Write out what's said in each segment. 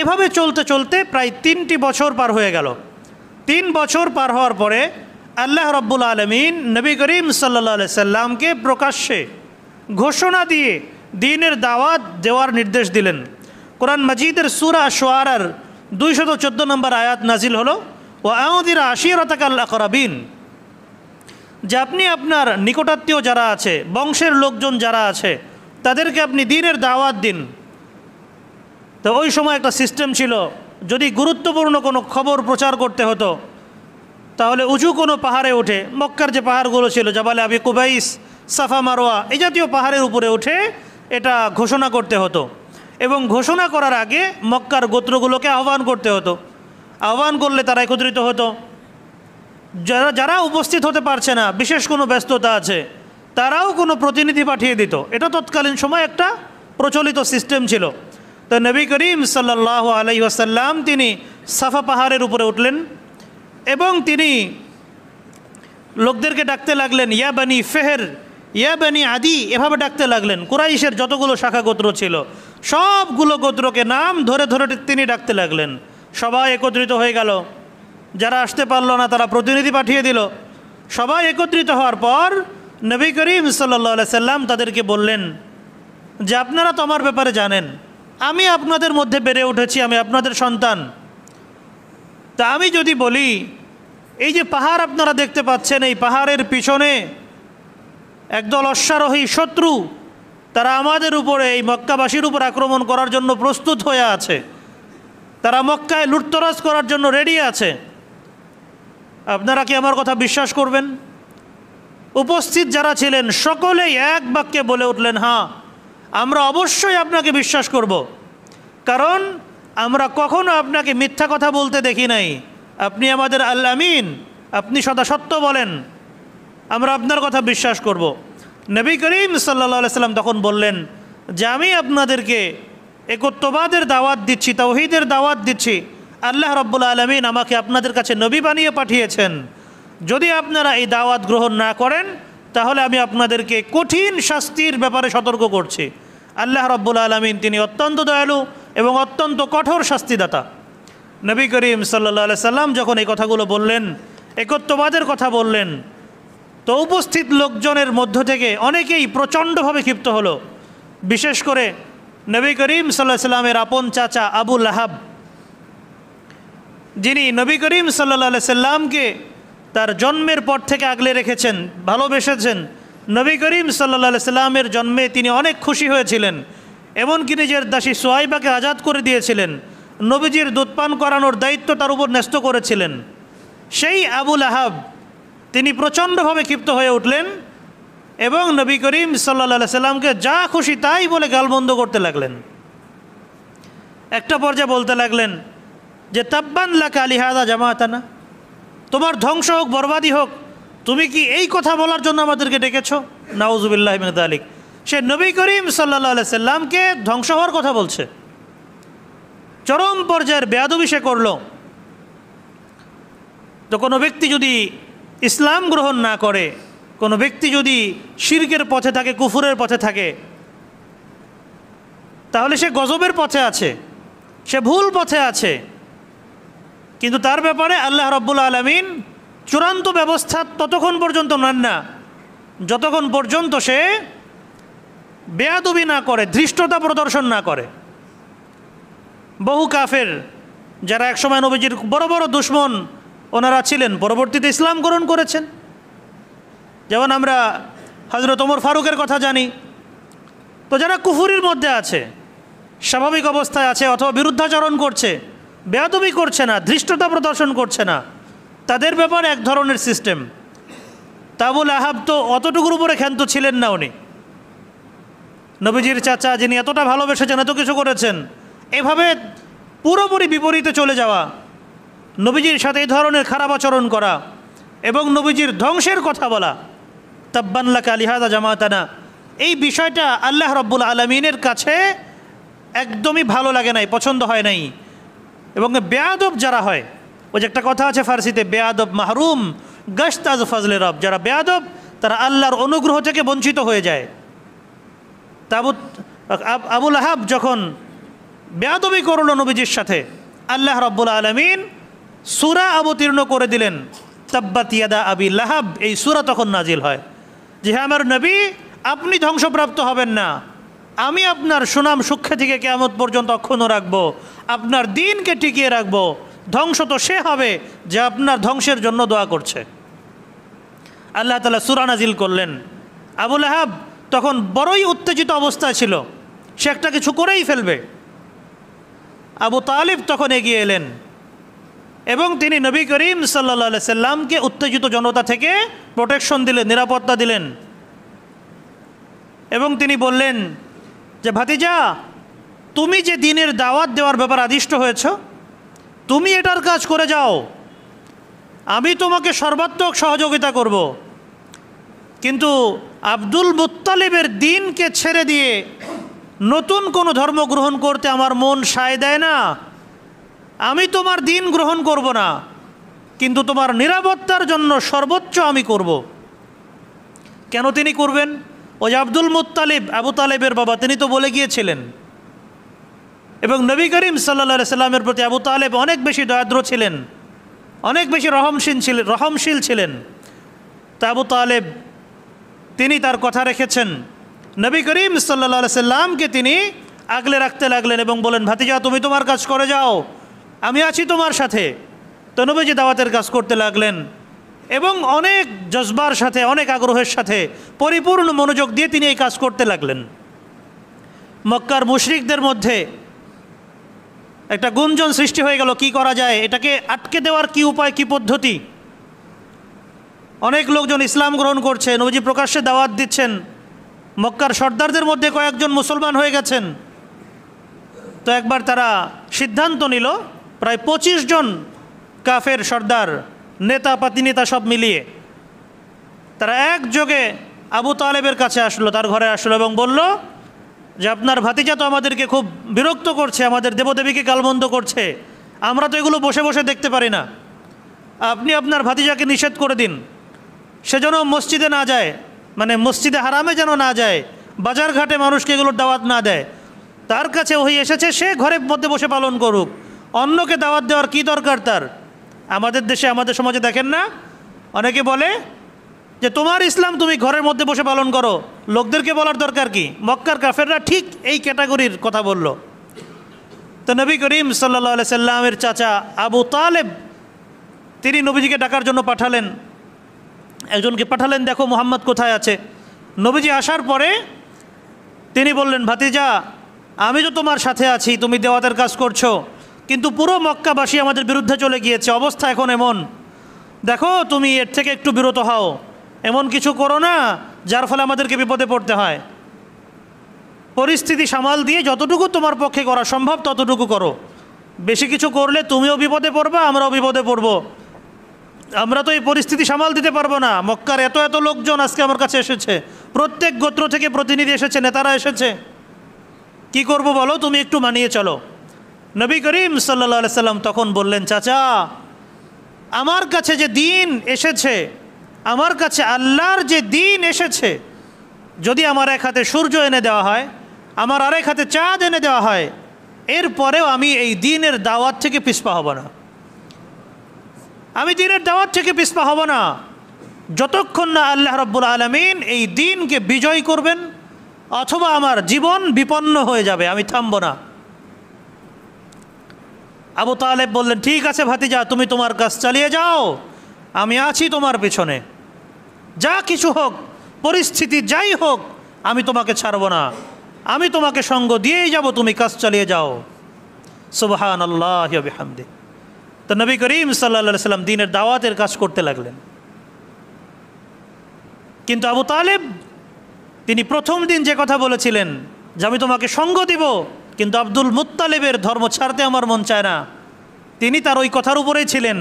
এভাবে চলতে চলতে প্রায় 3টি বছর পার হয়ে গেল। 3 বছর পার হওয়ার পরে আল্লাহ রাব্বুল আলামিন নবী করিম সাল্লাল্লাহু আলাইহি সাল্লামকে প্রকাশ্যে ঘোষণা দিয়ে দ্বীনের দাওয়াত দেওয়ার নির্দেশ দিলেন। কোরআন মাজিদের সূরা শুআরার 214 নম্বর আয়াত নাজিল হলো, ওয়া আউযির আশিরাতাকাল আকরাবিন, যে আপনি আপনার নিকটাত্মীয় যারা আছে, বংশের লোকজন যারা আছে, তাদেরকে আপনি দ্বীনের দাওয়াত দিন। তো ওই সময় একটা সিস্টেম ছিল, যদি গুরুত্বপূর্ণ কোনো খবর প্রচার করতে হতো তাহলে উঁচু কোনো পাহাড়ে উঠে, মক্কার যে পাহাড়গুলো ছিল জাবালে আবি কুবাইস, সাফা মারোয়া, এই জাতীয় পাহাড়ের উপরে উঠে এটা ঘোষণা করতে হতো। এবং ঘোষণা করার আগে মক্কার গোত্রগুলোকে আহ্বান করতে হতো। আহ্বান করলে তারা একত্রিত হতো। যারা উপস্থিত হতে পারছে না, বিশেষ কোনো ব্যস্ততা আছে, তারাও কোনো প্রতিনিধি পাঠিয়ে দিত। এটা তৎকালীন সময় একটা প্রচলিত সিস্টেম ছিল। তো নবী করিম সাল্লাল্লাহু আলাইহি ওয়াসাল্লাম তিনি সাফা পাহাড়ের উপরে উঠলেন এবং তিনি লোকদেরকে ডাকতে লাগলেন, ইয়া বানি ফেহের, ইয়া বানি আদি, এভাবে ডাকতে লাগলেন। কুরাইশের যতগুলো শাখা গোত্র ছিল সবগুলো গোত্রকে নাম ধরে ধরে তিনি ডাকতে লাগলেন। সবাই একত্রিত হয়ে গেল। যারা আসতে পারলো না তারা প্রতিনিধি পাঠিয়ে দিল। সবাই একত্রিত হওয়ার পর নবী করিম সাল্লাল্লাহু আলাইহি সাল্লাম তাদেরকে বললেন যে আপনারা তো আমার ব্যাপারে জানেন, আমি আপনাদের মধ্যে বেড়ে উঠেছি, আমি আপনাদের সন্তান। তা আমি যদি বলি এই যে পাহাড় আপনারা দেখতে পাচ্ছেন, এই পাহাড়ের পিছনে একদল অশ্বারোহী শত্রু, তারা আমাদের উপরে, এই মক্কাবাসীর উপর আক্রমণ করার জন্য প্রস্তুত হয়ে আছে, তারা মক্কায় লুটতরাজ করার জন্য রেডি আছে। আপনারা কি আমার কথা বিশ্বাস করবেন? উপস্থিত যারা ছিলেন সকলেই এক বাক্যে বলে উঠলেন, হ্যাঁ, আমরা অবশ্যই আপনাকে বিশ্বাস করব, কারণ আমরা কখনো আপনাকে মিথ্যা কথা বলতে দেখি নাই। আপনি আমাদের আল আমিন, আপনি সদা সত্য বলেন, আমরা আপনার কথা বিশ্বাস করব। নবী করিম সাল্লাল্লাহু আলাইহি সাল্লাম তখন বললেন যে আমি আপনাদেরকে একত্ববাদের দাওয়াত দিচ্ছি, তাওহীদের দাওয়াত দিচ্ছি। আল্লাহ রাব্বুল আলামিন আমাকে আপনাদের কাছে নবী বানিয়ে পাঠিয়েছেন। যদি আপনারা এই দাওয়াত গ্রহণ না করেন তাহলে আমি আপনাদেরকে কঠিন শাস্তির ব্যাপারে সতর্ক করছি। আল্লাহ রাব্বুল আলামিন তিনি অত্যন্ত দয়ালু এবং অত্যন্ত কঠোর শাস্তিদাতা। নবী করিম সাল্লাল্লাহু আলাইহি সাল্লাম যখন এই কথাগুলো বললেন, একত্ববাদের কথা বললেন, তো উপস্থিত লোকজনের মধ্য থেকে অনেকেই প্রচণ্ডভাবে ক্ষিপ্ত হলো। বিশেষ করে নবী করিম সাল্লাল্লাহু আলাইহি সাল্লামের আপন চাচা আবু লাহাব, যিনি নবী করিম সাল্লাল্লাহু আলাইহি সাল্লামকে তার জন্মের পর থেকে আগলে রেখেছেন, ভালোবেসেছেন। নবী করিম সাল্লাল্লাহু আলাইহি সাল্লামের জন্মে তিনি অনেক খুশি হয়েছিলেন, এমনকি নিজের দাসী সুহাইবাকে আজাদ করে দিয়েছিলেন। নবীজির দুধ পান করানোর দায়িত্ব তার উপর ন্যস্ত করেছিলেন। সেই আবু লাহাব তিনি প্রচণ্ডভাবে ক্ষিপ্ত হয়ে উঠলেন এবং নবী করিম সাল্লাল্লাহু আলাইহি সাল্লামকে যা খুশি তাই বলে গালমন্দ করতে লাগলেন। একটা পর্যায়ে বলতে লাগলেন যে তাব্বান লাকা লিহাযা জামাতানা, তোমার ধ্বংস হোক, বরবাদি হোক, তুমি কি এই কথা বলার জন্য আমাদেরকে ডেকেছো? নাউযুবিল্লাহি মিন যালিক। সে নবী করিম সাল্লাল্লাহু আলাইহি সাল্লামকে ধ্বংস হওয়ার কথা বলছে। চরম পর্যায়ের বেয়াদবি সে করল। তো কোনো ব্যক্তি যদি ইসলাম গ্রহণ না করে, কোনো ব্যক্তি যদি শিরকের পথে থাকে, কুফুরের পথে থাকে, তাহলে সে গজবের পথে আছে, সে ভুল পথে আছে। কিন্তু তার ব্যাপারে আল্লাহ রাব্বুল আলামিন চূড়ান্ত ব্যবস্থা ততক্ষণ পর্যন্ত নেন না যতক্ষণ পর্যন্ত সে বেয়াদবি না করে, ধৃষ্টতা প্রদর্শন না করে। বহু কাফের যারা একসময় নবীজির বড় বড় দুশমন ওনারা ছিলেন, পরবর্তীতে ইসলাম গ্রহণ করেছেন। যেমন আমরা হযরত ওমর ফারুকের কথা জানি। তো যারা কুফুরির মধ্যে আছে, স্বাভাবিক অবস্থায় আছে, অথবা বিরুদ্ধাচরণ করছে, বেয়াদবি করছে না, ধৃষ্টতা প্রদর্শন করছে না, তাদের ব্যাপারে এক ধরনের সিস্টেম। আবু লাহাব তো অতটুকুর উপরে ক্ষান্ত ছিলেন না। উনি নবীজির চাচা, যিনি এতটা ভালোবেসেছেন, এত কিছু করেছেন, এভাবে পুরোপুরি বিপরীতে চলে যাওয়া, নবীজির সাথে এই ধরনের খারাপ আচরণ করা এবং নবীজির ধ্বংসের কথা বলা, তাব্বান লাকা লিহাযা জামাতানা, এই বিষয়টা আল্লাহ রাব্বুল আলামিনের কাছে একদমই ভালো লাগে নাই, পছন্দ হয় নাই। এবং বেয়াদব যারা হয়, ওই যে একটা কথা আছে ফার্সিতে, বেয়াদব মাহরুম গশত আজ ফজলে রব, যারা বেয়াদব তারা আল্লাহর অনুগ্রহ থেকে বঞ্চিত হয়ে যায়। আবু লাহাব যখন বেয়াদবি করল নবীজির সাথে, আল্লাহ রাব্বুল আলামিন সূরা অবতীর্ণ করে দিলেন, তাব্বাত ইয়াদা আবি লাহাব। এই সূরা তখন নাজিল হয় যে হ্যাঁ আমার নবী, আপনি ধ্বংসপ্রাপ্ত হবেন না, আমি আপনার সুনাম সুখ্যাতিকে কিয়ামত পর্যন্ত অক্ষুণ্ণ রাখবো, আপনার দিনকে টিকিয়ে রাখবো। ধ্বংস তো সে হবে যে আপনার ধ্বংসের জন্য দোয়া করছে। আল্লাহ তাআলা সূরা নাজিল করলেন। আবু লাহাব তখন বড়ই উত্তেজিত অবস্থায় ছিল, সে একটা কিছু করেই ফেলবে। আবু তালিব তখন এগিয়ে এলেন এবং তিনি নবী করিম সাল্লাল্লাহু আলাইহি সাল্লামকে উত্তেজিত জনতা থেকে প্রোটেকশন দিলেন, নিরাপত্তা দিলেন। এবং তিনি বললেন যে ভাতিজা, তুমি যে দ্বীনের দাওয়াত দেওয়ার ব্যাপারে আদিষ্ট হয়েছ, তুমি এটার কাজ করে যাও, আমি তোমাকে সর্বাত্মক সহযোগিতা করব। কিন্তু আব্দুল মুত্তালিবের দ্বীনকে ছেড়ে দিয়ে নতুন কোনো ধর্ম গ্রহণ করতে আমার মন সায় দেয় না। আমি তোমার দ্বীন গ্রহণ করব না, কিন্তু তোমার নিরাপত্তার জন্য সর্বোচ্চ আমি করব। কেন তিনি করবেন? ওই আব্দুল মুত্তালিব, আবু তালেবের বাবা, তিনি তো বলে গিয়েছিলেন। এবং নবী করিম সাল্লাল্লাহু আলাইহি সাল্লামের প্রতি আবু তালেব অনেক বেশি দয়াদ্র ছিলেন, অনেক বেশি রহমশীল ছিলেন। তা আবু তালেব তিনি তার কথা রেখেছেন। নবী করিম সাল্লাল্লাহু আলাইহি সাল্লামকে তিনি আগলে রাখতে লাগলেন এবং বলেন, ভাতিজা তুমি তোমার কাজ করে যাও, আমি আছি তোমার সাথে। তো নবীজি দাওয়াতের কাজ করতে লাগলেন এবং অনেক জজবার সাথে, অনেক আগ্রহের সাথে, পরিপূর্ণ মনোযোগ দিয়ে তিনি এই কাজ করতে লাগলেন। মক্কার মুশরিকদের মধ্যে একটা গুঞ্জন সৃষ্টি হয়ে গেল, কি করা যায়, এটাকে আটকে দেওয়ার কি উপায়, কি পদ্ধতি। অনেক লোকজন ইসলাম গ্রহণ করছে, নবীজি প্রকাশ্যে দাওয়াত দিচ্ছেন, মক্কার সর্দারদের মধ্যে কয়েকজন মুসলমান হয়ে গেছেন। তো একবার তারা সিদ্ধান্ত নিল, প্রায় 25 জন কাফের সর্দার, নেতা পাতিনেতা সব মিলিয়ে তারা একযোগে আবু তালেবের কাছে আসলো, তার ঘরে আসলো এবং বলল যে আপনার ভাতিজা তো আমাদেরকে খুব বিরক্ত করছে, আমাদের দেবদেবীকে গালমন্দ করছে, আমরা তো এগুলো বসে বসে দেখতে পারি না, আপনি আপনার ভাতিজাকে নিষেধ করে দিন, সে যেন মসজিদে না যায়, মানে মসজিদে হারামে যেন না যায়, বাজার ঘাটে মানুষকে এগুলোর দাওয়াত না দেয়, তার কাছে ওহি এসেছে, সে ঘরের মধ্যে বসে পালন করুক, অন্যকে দাওয়াত দেওয়ার কি দরকার তার। আমাদের দেশে, আমাদের সমাজে দেখেন না, অনেকে বলে যে তোমার ইসলাম তুমি ঘরের মধ্যে বসে পালন করো, লোকদেরকে বলার দরকার কি। মক্কার কাফেররা ঠিক এই ক্যাটাগরির কথা বলল। তো নবী করিম সাল্লাল্লাহু আলাইহি সাল্লামের চাচা আবু তালেব তিনি নবীজিকে ডাকার জন্য পাঠালেন, একজনকে পাঠালেন, দেখো মুহাম্মদ কোথায় আছে। নবীজি আসার পরে তিনি বললেন, ভাতিজা আমি তো তোমার সাথে আছি, তুমি দাওয়াতের কাজ করছো, কিন্তু পুরো মক্কাবাসী আমাদের বিরুদ্ধে চলে গিয়েছে, অবস্থা এখন এমন, দেখো তুমি এর থেকে একটু বিরত হও, এমন কিছু করো না যার ফলে আমাদেরকে বিপদে পড়তে হয়। পরিস্থিতি সামাল দিয়ে যতটুকু তোমার পক্ষে করা সম্ভব ততটুকু করো, বেশি কিছু করলে তুমিও বিপদে পড়বা, আমরাও বিপদে পড়ব, আমরা তো এই পরিস্থিতি সামাল দিতে পারবো না। মক্কার এত এত লোকজন আজকে আমার কাছে এসেছে, প্রত্যেক গোত্র থেকে প্রতিনিধি এসেছে, নেতারা এসেছে, কি করব বলো, তুমি একটু মানিয়ে চলো। নবী করিম সাল্লাল্লাহু আলাইহি সাল্লাম তখন বললেন, চাচা আমার কাছে যে দিন এসেছে, আমার কাছে আল্লাহর যে দিন এসেছে, যদি আমার এক হাতে সূর্য এনে দেওয়া হয়, আমার আরেক হাতে চাঁদ এনে দেওয়া হয়, এরপরেও আমি এই দিনের দাওয়াত থেকে পিছপা হব না, আমি দিনের দাওয়াত থেকে পিছপা হব না, যতক্ষণ না আল্লাহ রাব্বুল আলামিন এই দিনকে বিজয় করবেন অথবা আমার জীবন বিপন্ন হয়ে যাবে, আমি থামব না। আবু তালেব বললেন, ঠিক আছে ভাতিজা, তুমি তোমার কাজ চালিয়ে যাও, আমি আছি তোমার পেছনে, যা কিছু হোক, পরিস্থিতি যাই হোক, আমি তোমাকে ছাড়ব না, আমি তোমাকে সঙ্গ দিয়েই যাব, তুমি কাজ চালিয়ে যাও। সুবহানাল্লাহি ওয়া বিহামদিহি। তো নবী করিম সাল্লাল্লাহু আলাইহি সাল্লাম দ্বীনের দাওয়াতের কাজ করতে লাগলেন। কিন্তু আবু তালেব তিনি প্রথম দিন যে কথা বলেছিলেন যে আমি তোমাকে সঙ্গ দিব, কিন্তু আব্দুল মুত্তালিবের ধর্ম ছাড়তে আমার মন চায় না, তিনি তার ওই কথার উপরেই ছিলেন।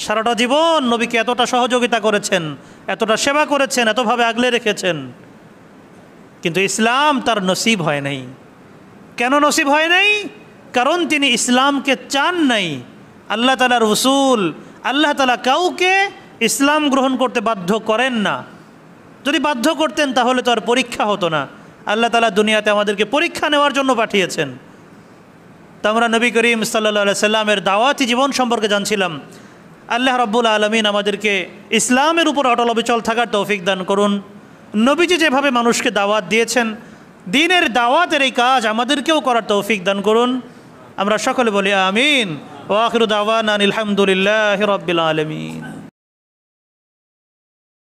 সারাটা জীবন নবীকে এতটা সহযোগিতা করেছেন, এতটা সেবা করেছেন, এতভাবে আগলে রেখেছেন, কিন্তু ইসলাম তার নসিব হয় নাই। কেন নসিব হয় নাই? কারণ তিনি ইসলামকে চান নাই। আল্লাহ তাআলার রাসূল, আল্লাহ তাআলা কাউকে ইসলাম গ্রহণ করতে বাধ্য করেন না। যদি বাধ্য করতেন তাহলে তো আর পরীক্ষা হতো না। আল্লাহ তাআলা দুনিয়াতে আমাদেরকে পরীক্ষা নেওয়ার জন্য পাঠিয়েছেন। তো আমরা নবী করিম সাল্লাল্লাহু আলাইহি সাল্লামের দাওয়াতি জীবন সম্পর্কে জানছিলাম। আল্লাহ রাব্বুল আলামিন আমাদেরকে ইসলামের উপর অটল অবিচল থাকার তৌফিক দান করুন। নবীজি যেভাবে মানুষকে দাওয়াত দিয়েছেন, দ্বীনের দাওয়াতের এই কাজ আমাদেরকেও করার তৌফিক দান করুন। আমরা সকলে বলি আমিন। ওয়া আখিরু দাওয়ানা আলহামদুলিল্লাহি রাব্বিল আলামিন।